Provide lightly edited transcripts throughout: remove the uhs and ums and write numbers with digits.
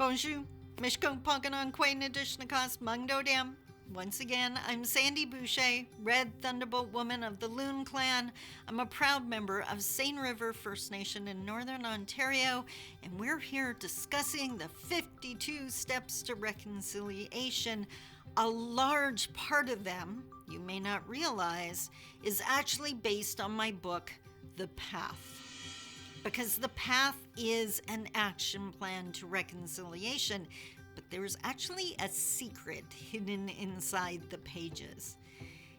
Bonjour, Mishkong Ponkanon Quay Nadishnakas Mungdo Dam. Once again, I'm Sandy Boucher, Red Thunderbolt Woman of the Loon Clan. I'm a proud member of Seine River First Nation in Northern Ontario, and we're here discussing the 52 steps to reconciliation. A large part of them, you may not realize, is actually based on my book, The Path. Because the path is an action plan to reconciliation, but there's actually a secret hidden inside the pages.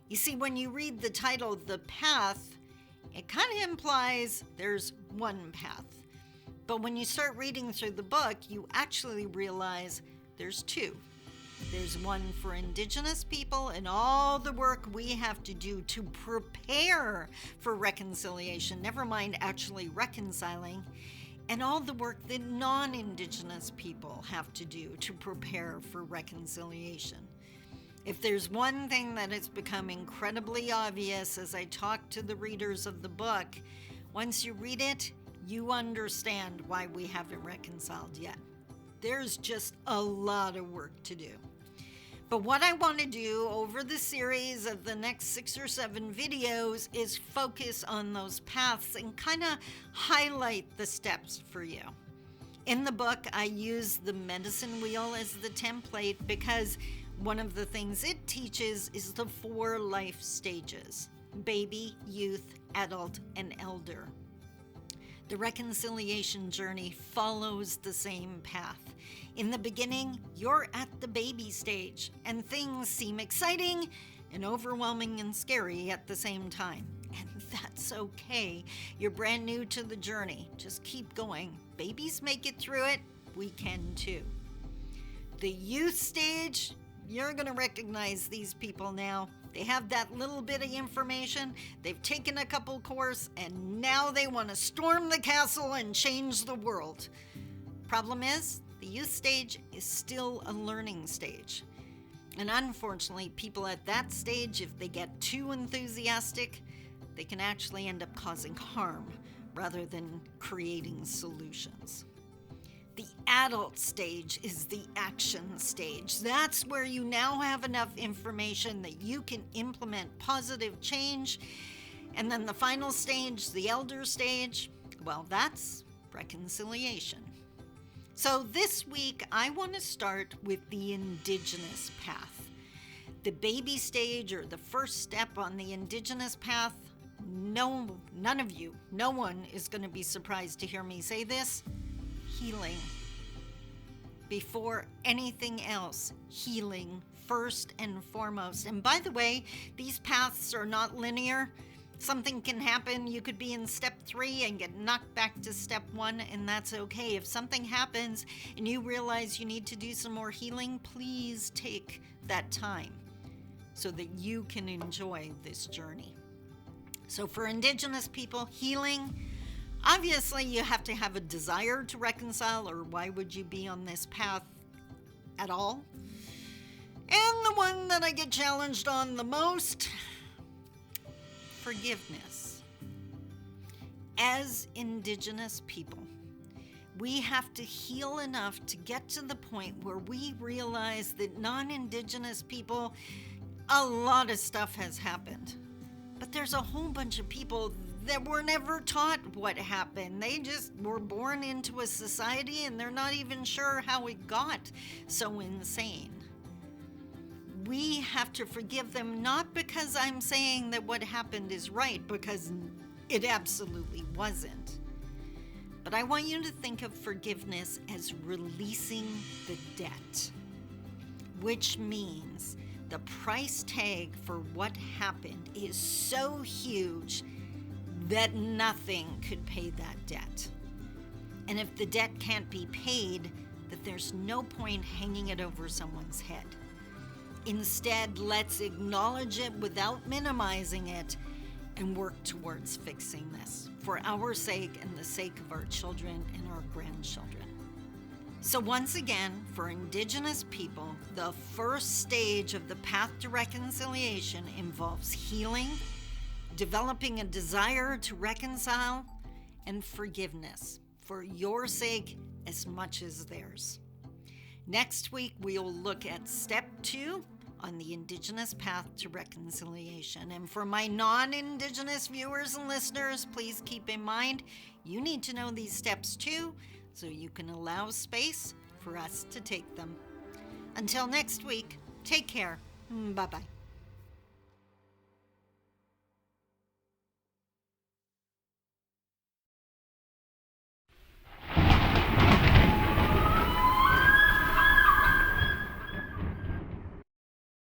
You see, when you read the title, The Path, it kind of implies there's one path. But when you start reading through the book, you actually realize there's two. There's one for Indigenous people and all the work we have to do to prepare for reconciliation, never mind actually reconciling, and all the work that non-Indigenous people have to do to prepare for reconciliation. If there's one thing that has become incredibly obvious as I talk to the readers of the book, once you read it, you understand why we haven't reconciled yet. There's just a lot of work to do. But what I want to do over the series of the next 6 or 7 videos is focus on those paths and kind of highlight the steps for you. In the book, I use the medicine wheel as the template because one of the things it teaches is the 4 life stages: baby, youth, adult, and elder. The reconciliation journey follows the same path. In the beginning, you're at the baby stage, and things seem exciting and overwhelming and scary at the same time. And that's okay. You're brand new to the journey. Just keep going. Babies make it through it. We can too. The youth stage, you're going to recognize these people now. They have that little bit of information, they've taken a couple courses, and now they want to storm the castle and change the world. Problem is, the youth stage is still a learning stage. And unfortunately, people at that stage, if they get too enthusiastic, they can actually end up causing harm rather than creating solutions. The adult stage is the action stage. That's where you now have enough information that you can implement positive change. And then the final stage, the elder stage, well, that's reconciliation. So this week, I want to start with the Indigenous path. The baby stage, or the first step on the Indigenous path, no one is going to be surprised to hear me say this: healing. Before anything else, healing first and foremost. And by the way, these paths are not linear. Something can happen. You could be in step 3 and get knocked back to step 1, and that's okay. If something happens and you realize you need to do some more healing, please take that time so that you can enjoy this journey. So for Indigenous people, healing, obviously, you have to have a desire to reconcile, or why would you be on this path at all? And the one that I get challenged on the most, forgiveness. As Indigenous people, we have to heal enough to get to the point where we realize that non-Indigenous people, a lot of stuff has happened. But there's a whole bunch of people that were never taught what happened. They just were born into a society and they're not even sure how it got so insane. We have to forgive them, not because I'm saying that what happened is right, because it absolutely wasn't. But I want you to think of forgiveness as releasing the debt, which means the price tag for what happened is so huge that nothing could pay that debt. And if the debt can't be paid, that there's no point hanging it over someone's head. Instead, let's acknowledge it without minimizing it and work towards fixing this for our sake and the sake of our children and our grandchildren. So once again, for Indigenous people, the first stage of the path to reconciliation involves healing, developing a desire to reconcile, and forgiveness for your sake as much as theirs. Next week, we'll look at step 2 on the Indigenous path to reconciliation. And for my non-Indigenous viewers and listeners, please keep in mind, you need to know these steps too, so you can allow space for us to take them. Until next week, take care. Bye-bye.